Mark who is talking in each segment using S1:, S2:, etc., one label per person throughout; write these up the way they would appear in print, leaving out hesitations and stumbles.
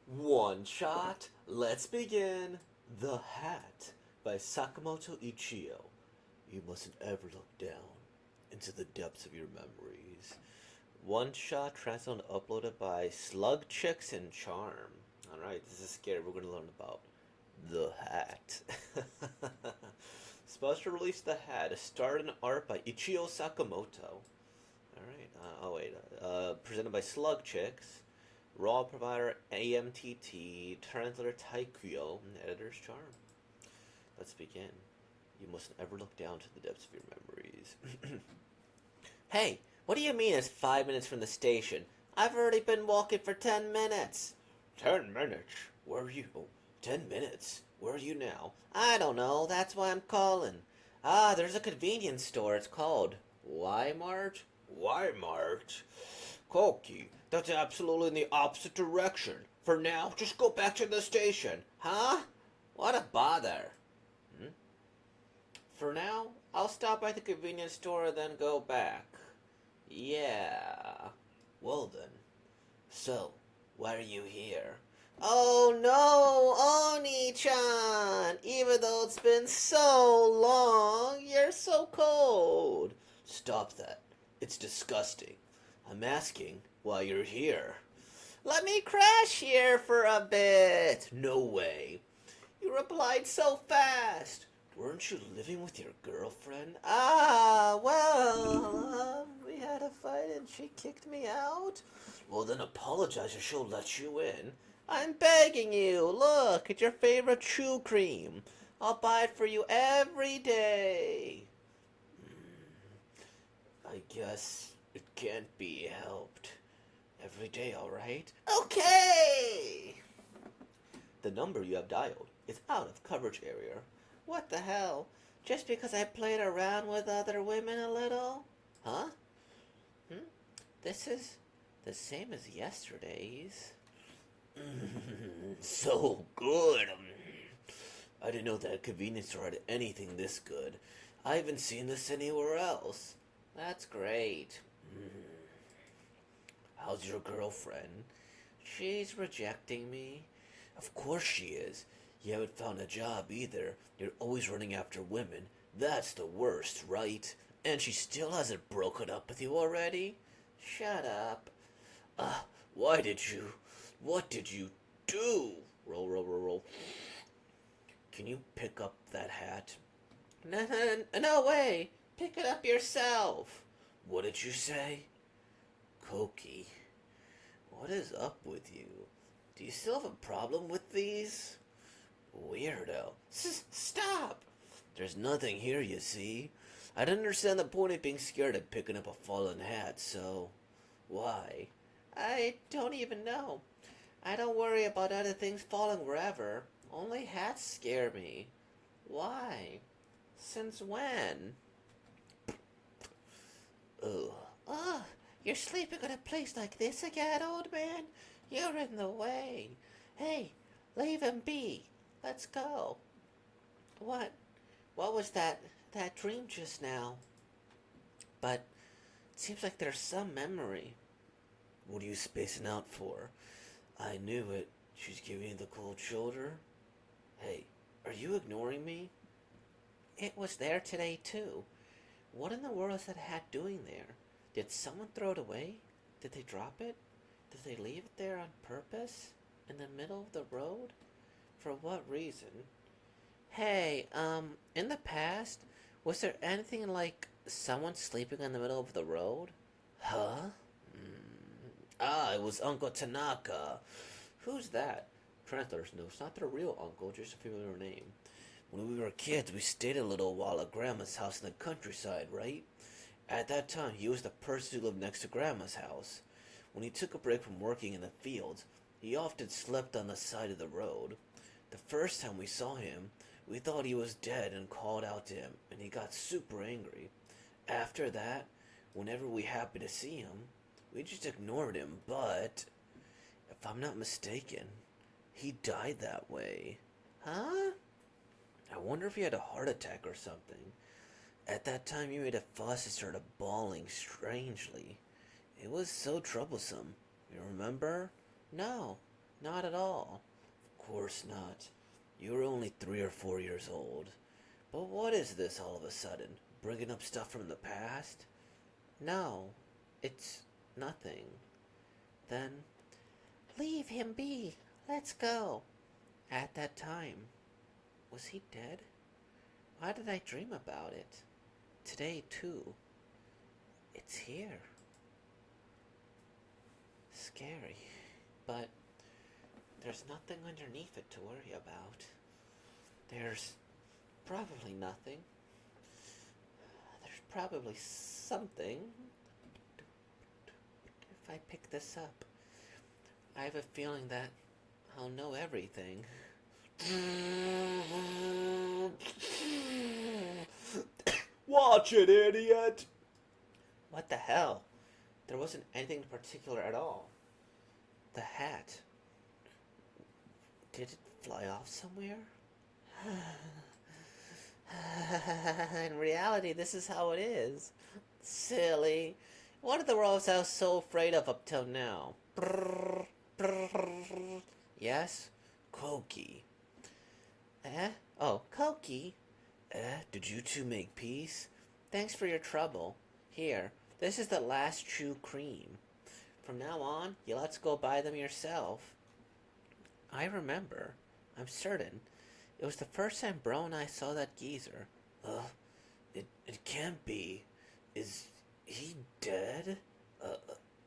S1: One shot, let's begin. The Hat by Sakamoto Ichio. You mustn't ever look down into the depths of your memories. One shot translated and uploaded by Slug Chicks and Charm. Alright, this is scary. We're going to learn about The Hat. Supposed to release The Hat, a start and art by Ichio Sakamoto. Alright, presented by Slug Chicks. Raw provider AMTT, translator Taikuyo, and editor's Charm. Let's begin. You mustn't ever look down to the depths of your memories. Hey, what do you mean it's 5 minutes from the station? I've already been walking for 10 minutes. 10 minutes? Where are you? 10 minutes? Where are you now? I don't know, that's why I'm calling. Ah, there's a convenience store. It's called Y-Mart? Y-Mart? Koki, that's absolutely in the opposite direction. For now, just go back to the station. Huh? What a bother. Hmm? For now, I'll stop by the convenience store and then go back. Yeah. Well then. So, why are you here? Oh no, Oni-chan! Even though it's been so long, you're so cold. Stop that. It's disgusting. I'm asking why you're here. Let me crash here for a bit. No way. You replied so fast. Weren't you living with your girlfriend? Ah, well, we had a fight and she kicked me out. Well, then apologize or she'll let you in. I'm begging you. Look, it's your favorite chew cream. I'll buy it for you every day. I guess it can't be helped. Every day, alright? Okay! The number you have dialed is out of coverage area. What the hell? Just because I played around with other women a little? Huh? Hmm? This is the same as yesterday's. So good. I didn't know that a convenience store had anything this good. I haven't seen this anywhere else. That's great. How's your girlfriend? She's rejecting me. Of course she is. You haven't found a job either. You're always running after women. That's the worst, right? And she still hasn't broken up with you already? Shut up. Why did you? What did you do? Roll, roll, roll, roll. Can you pick up that hat? No way. Pick it up yourself. What did you say? Koki, what is up with you? Do you still have a problem with these? Weirdo. Stop! There's nothing here, you see. I don't understand the point of being scared of picking up a fallen hat, so. Why? I don't even know. I don't worry about other things falling wherever. Only hats scare me. Why? Since when? Ugh. Ugh, you're sleeping in a place like this again, old man? You're in the way. Hey, leave him be. Let's go. What? What was that dream just now? But it seems like there's some memory. What are you spacing out for? I knew it. She's giving you the cold shoulder. Hey, are you ignoring me? It was there today, too. What in the world is that hat doing there? Did someone throw it away? Did they drop it? Did they leave it there on purpose? In the middle of the road? For what reason? Hey, in the past, was there anything like someone sleeping in the middle of the road? Huh? It was Uncle Tanaka. Who's that? Translators know it's not their real uncle, just a familiar name. When we were kids, we stayed a little while at Grandma's house in the countryside, right? At that time, he was the person who lived next to Grandma's house. When he took a break from working in the fields, he often slept on the side of the road. The first time we saw him, we thought he was dead and called out to him, and he got super angry. After that, whenever we happened to see him, we just ignored him, but if I'm not mistaken, he died that way. Huh? I wonder if he had a heart attack or something. At that time, he made a fuss and started bawling strangely. It was so troublesome. You remember? No. Not at all. Of course not. You're only 3 or 4 years old. But what is this all of a sudden? Bringing up stuff from the past? No, it's nothing. Then, leave him be. Let's go. At that time, was he dead? Why did I dream about it? Today, too. It's here. Scary. But there's nothing underneath it to worry about. There's probably nothing. There's probably something. If I pick this up, I have a feeling that I'll know everything. Watch it, idiot! What the hell? There wasn't anything particular at all. The hat. Did it fly off somewhere? In reality, this is how it is. Silly. What are the worlds I was so afraid of up till now? Brrr, brrr. Yes? Koki. Eh? Oh, Koki. Did you two make peace? Thanks for your trouble. Here, this is the last true cream. From now on, you'll have to go buy them yourself. I remember. I'm certain. It was the first time Bro and I saw that geezer. It can't be. Is he dead?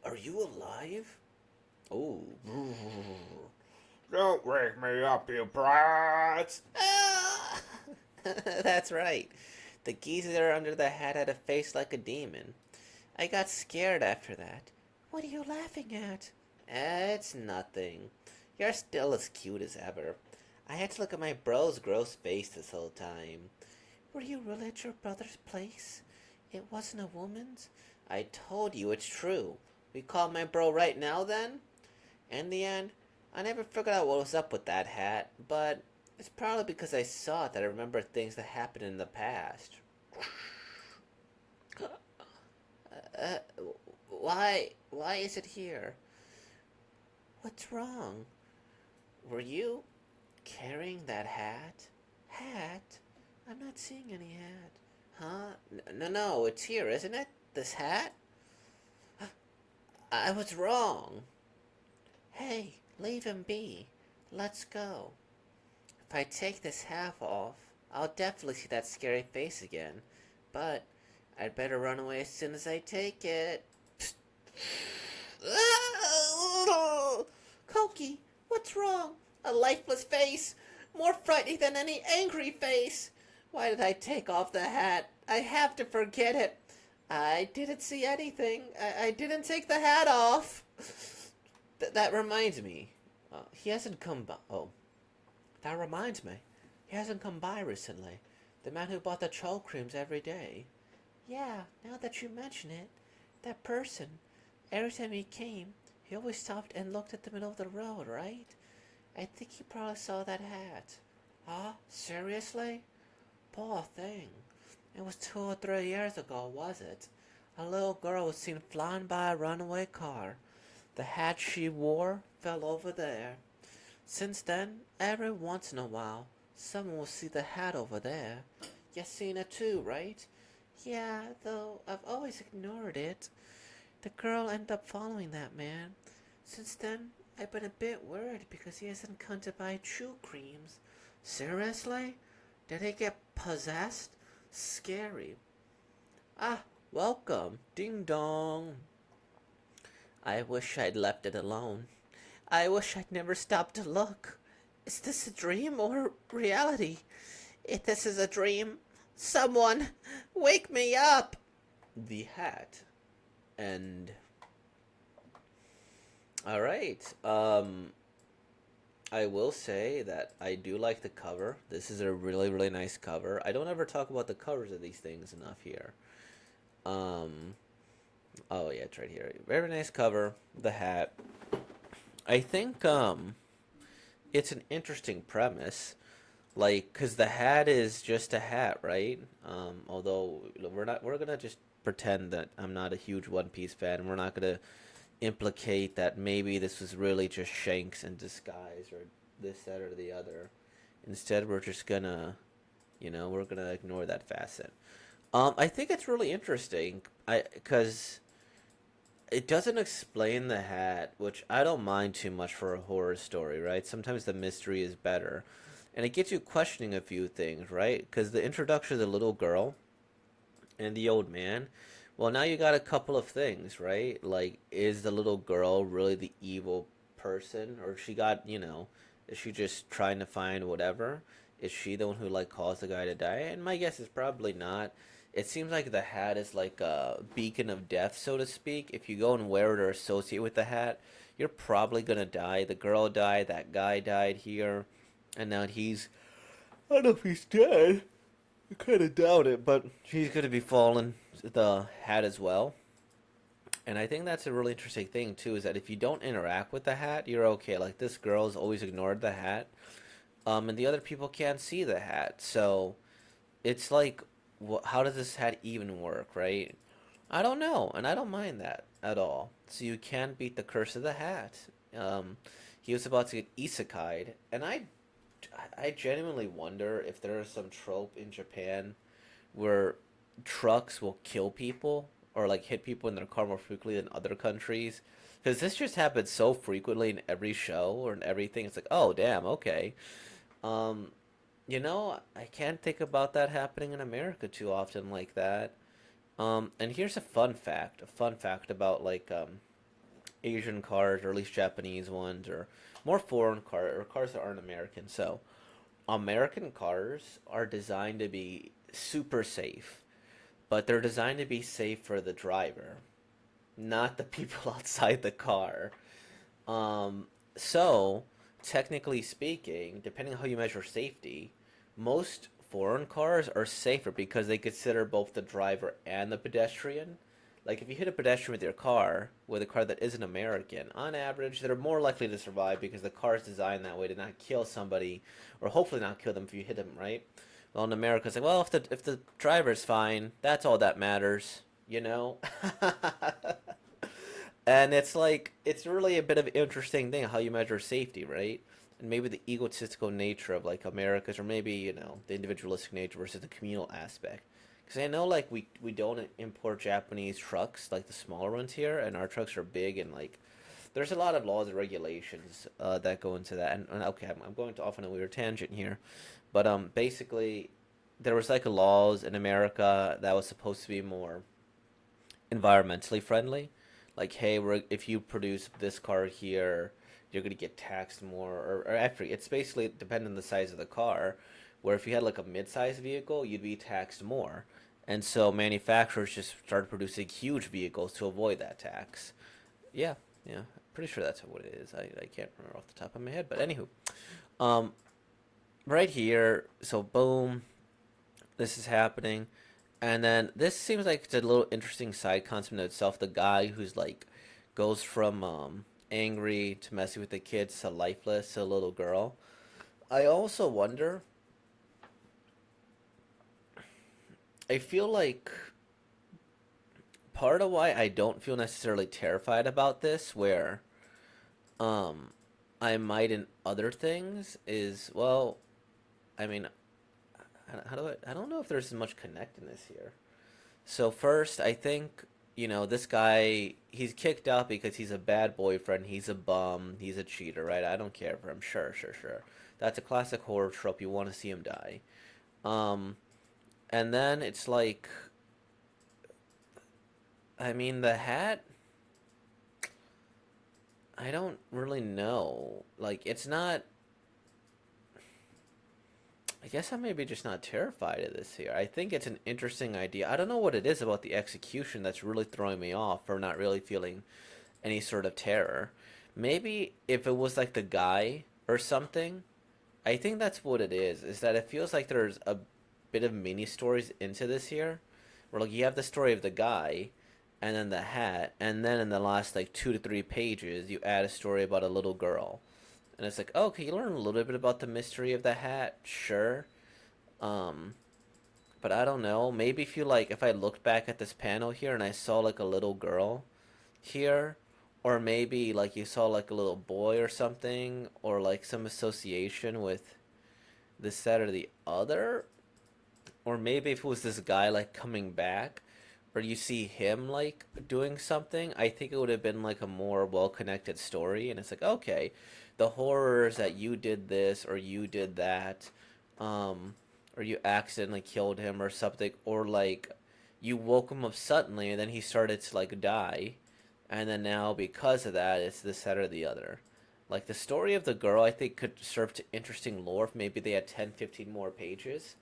S1: Are you alive? Oh.
S2: Don't wake me up, you brats!
S1: Ah! That's right. The geezer under the hat had a face like a demon. I got scared after that. What are you laughing at? It's nothing. You're still as cute as ever. I had to look at my bro's gross face this whole time. Were you really at your brother's place? It wasn't a woman's? I told you it's true. We call my bro right now then? In the end, I never figured out what was up with that hat, but it's probably because I saw it that I remember things that happened in the past. uh, why is it here? What's wrong? Were you carrying that hat? Hat? I'm not seeing any hat. Huh? No, it's here, isn't it? This hat? I was wrong. Hey, leave him be. Let's go. If I take this hat off, I'll definitely see that scary face again. But I'd better run away as soon as I take it. Koki, what's wrong? A lifeless face, more frightening than any angry face. Why did I take off the hat? I have to forget it. I didn't see anything. I didn't take the hat off. That reminds me. He hasn't come by. Oh, that reminds me. He hasn't come by recently. The man who bought the troll creams every day. Yeah, now that you mention it, that person. Every time he came, he always stopped and looked at the middle of the road, right? I think he probably saw that hat. Huh? Seriously? Poor thing. It was 2 or 3 years ago, was it? A little girl was seen flying by a runaway car. The hat she wore fell over there. Since then, every once in a while, someone will see the hat over there. You've seen it too, right? Yeah, though I've always ignored it. The girl ended up following that man. Since then, I've been a bit worried because he hasn't come to buy chew creams. Seriously? Did he get possessed? Scary. Ah, welcome. Ding dong. I wish I'd left it alone. I wish I'd never stopped to look. Is this a dream or reality? If this is a dream, someone wake me up. The hat. And all right. I will say that I do like the cover. This is a really, really nice cover. I don't ever talk about the covers of these things enough here. Oh yeah, it's right here. Very nice cover. The hat. I think it's an interesting premise. Like, cause the hat is just a hat, right? Although we're gonna just pretend that I'm not a huge One Piece fan. We're not gonna implicate that maybe this was really just Shanks in disguise or this, that, or the other. Instead, we're just gonna, we're gonna ignore that facet. I think it's really interesting. Because it doesn't explain the hat, which I don't mind too much for a horror story, right? Sometimes the mystery is better, and it gets you questioning a few things, right? Because the introduction of the little girl and the old man, well, now you got a couple of things, right? Like, is the little girl really the evil person, or she got, is she just trying to find whatever? Is she the one who like caused the guy to die? And my guess is probably not. It seems like the hat is like a beacon of death, so to speak. If you go and wear it or associate with the hat, you're probably gonna die. The girl died, that guy died here, and now he's, I don't know if he's dead. I kind of doubt it, but she's going to be falling the hat as well. And I think that's a really interesting thing too. Is that if you don't interact with the hat, you're okay. Like this girl's always ignored the hat, and the other people can't see the hat. So it's like, how does this hat even work, right? I don't know, and I don't mind that at all. So you can beat the curse of the hat. Um, he was about to get isekai'd, and I genuinely wonder if there is some trope in Japan where trucks will kill people or like hit people in their car more frequently than other countries. Because this just happens so frequently in every show or in everything. It's like, oh, damn, okay. Um, I can't think about that happening in America too often like that. And here's a fun fact about like Asian cars or at least Japanese ones or more foreign cars or cars that aren't American. So, American cars are designed to be super safe, but they're designed to be safe for the driver, not the people outside the car. So, technically speaking, depending on how you measure safety, most foreign cars are safer because they consider both the driver and the pedestrian. Like if you hit a pedestrian with your car, with a car that isn't American, on average, they're more likely to survive because the car is designed that way to not kill somebody, or hopefully not kill them if you hit them, right? Well, in America, it's like, well, if the driver's fine, that's all that matters, you know. And it's like it's really a bit of an interesting thing how you measure safety, right? And maybe the egotistical nature of like America's, or maybe the individualistic nature versus the communal aspect. Because I know like we don't import Japanese trucks like the smaller ones here, and our trucks are big and like there's a lot of laws and regulations that go into that. And okay, I'm going to off on a weird tangent here, but basically there was like laws in America that was supposed to be more environmentally friendly. Like, hey, if you produce this car here, you're gonna get taxed more. Or actually, it's basically depending on the size of the car. Where if you had like a mid-sized vehicle, you'd be taxed more. And so manufacturers just started producing huge vehicles to avoid that tax. Yeah, yeah, pretty sure that's what it is. I can't remember off the top of my head, but anywho, um, right here. So boom, this is happening. And then this seems like it's a little interesting side concept in itself. The guy who's like goes from angry to messy with the kids to lifeless to a little girl. I also wonder. I feel like part of why I don't feel necessarily terrified about this, where um I might in other things, is well, I mean, how do I don't know if there's as much connectedness here. So first, I think this guy he's kicked out because he's a bad boyfriend. He's a bum. He's a cheater, right? I don't care for him. Sure, sure, sure. That's a classic horror trope. You want to see him die. Um, and then it's like, I mean, the hat. I don't really know. Like, it's not. I guess I'm maybe just not terrified of this here. I think it's an interesting idea. I don't know what it is about the execution that's really throwing me off or not really feeling any sort of terror. Maybe if it was like the guy or something, I think that's what it is that it feels like there's a bit of mini stories into this here. Where like you have the story of the guy and then the hat, and then in the last like 2 to 3 pages you add a story about a little girl. And it's like, oh, can you learn a little bit about the mystery of the hat? Sure. Um, but I don't know. Maybe if I looked back at this panel here and I saw like a little girl here, or maybe like you saw like a little boy or something, or like some association with this, that, or the other, or maybe if it was this guy like coming back, or you see him like doing something, I think it would have been like a more well connected story. And it's like, okay, the horrors that you did this or you did that, um, or you accidentally killed him or something, or like you woke him up suddenly and then he started to like die, and then now because of that, it's this, that, or the other. Like the story of the girl, I think could serve to interesting lore if maybe they had 10, 15 more pages.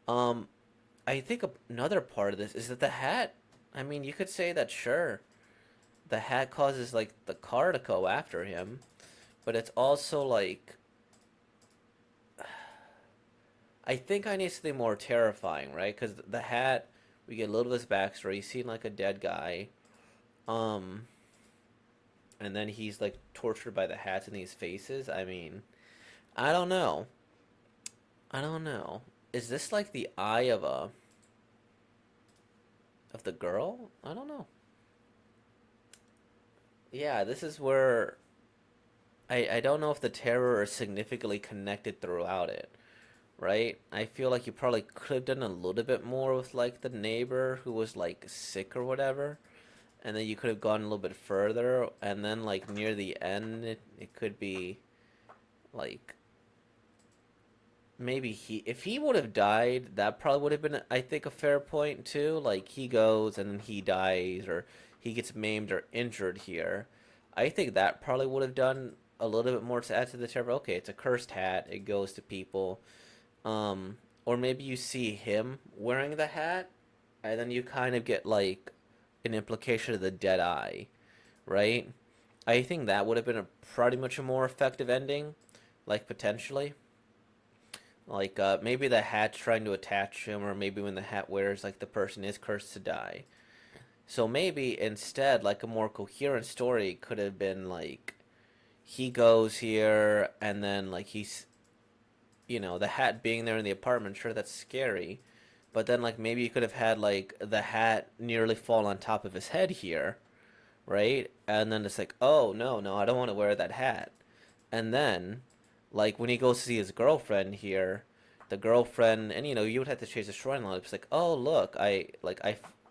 S1: Um, I think another part of this is that the hat. I mean, you could say that sure, the hat causes like the car to go after him, but it's also like I think I need something more terrifying, right? Because the hat, we get a little of his backstory. He's seen like a dead guy, um, and then he's like tortured by the hats in these faces. I mean, I don't know. I don't know. Is this like the eye of the girl? I don't know. Yeah, this is where I don't know if the terror is significantly connected throughout it, right? I feel like you probably could have done a little bit more with like the neighbor who was like sick or whatever, and then you could have gone a little bit further, and then like near the end, it could be like maybe he if he would have died, that probably would have been I think a fair point too. Like he goes and then he dies or he gets maimed or injured here. I think that probably would have done a little bit more to add to the terror. Okay, it's a cursed hat. It goes to people. Or maybe you see him wearing the hat, and then you kind of get like an implication of the dead eye, right? I think that would have been a pretty much a more effective ending, like potentially. Like maybe the hat's trying to attach him, or maybe when the hat wears, like the person is cursed to die. So maybe instead, like a more coherent story could have been like he goes here, and then like he's the hat being there in the apartment. Sure, that's scary, but then like maybe you could have had like the hat nearly fall on top of his head here, right? And then it's like, oh no, no, I don't want to wear that hat. And then, like when he goes to see his girlfriend here, the girlfriend, and you would have to chase the shrine line. It's like, oh look,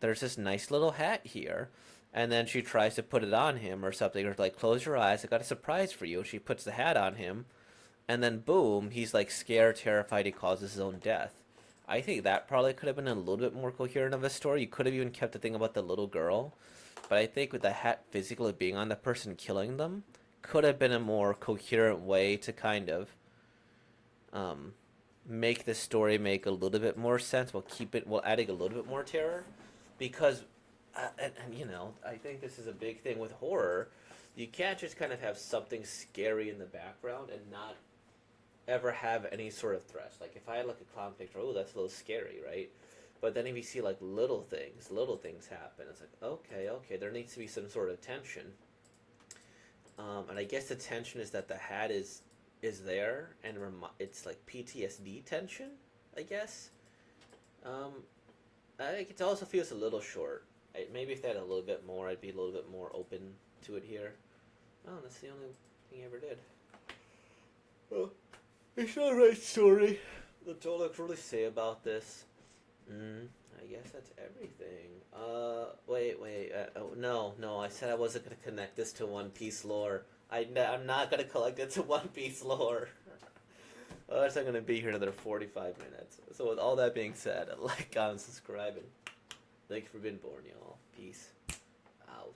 S1: there's this nice little hat here, and then she tries to put it on him or something, or like, close your eyes, I got a surprise for you. She puts the hat on him, and then boom, he's like scared, terrified, he causes his own death. I think that probably could have been a little bit more coherent of a story. You could have even kept the thing about the little girl, but I think with the hat physically being on the person killing them, could have been a more coherent way to kind of um, make the story make a little bit more sense while adding a little bit more terror, because I think this is a big thing with horror. You can't just kind of have something scary in the background and not ever have any sort of threat. Like if I had like a clown picture, oh, that's a little scary, right? But then if you see like little things happen, it's like, okay, okay, there needs to be some sort of tension. And I guess the tension is that the hat is there, and it's like PTSD tension, I guess. Um, I think it also feels a little short. Maybe if they had a little bit more, I'd be a little bit more open to it here. Oh, that's the only thing I ever did. Well, it's not a right story. That's all I can really say about this. I guess that's everything. Wait. Oh, no. I said I wasn't gonna connect this to One Piece lore. I'm not gonna connect it to One Piece lore. Otherwise, I'm gonna be here another 45 minutes. So with all that being said, like, comment, subscribe, and thank you for being born, y'all. Peace out.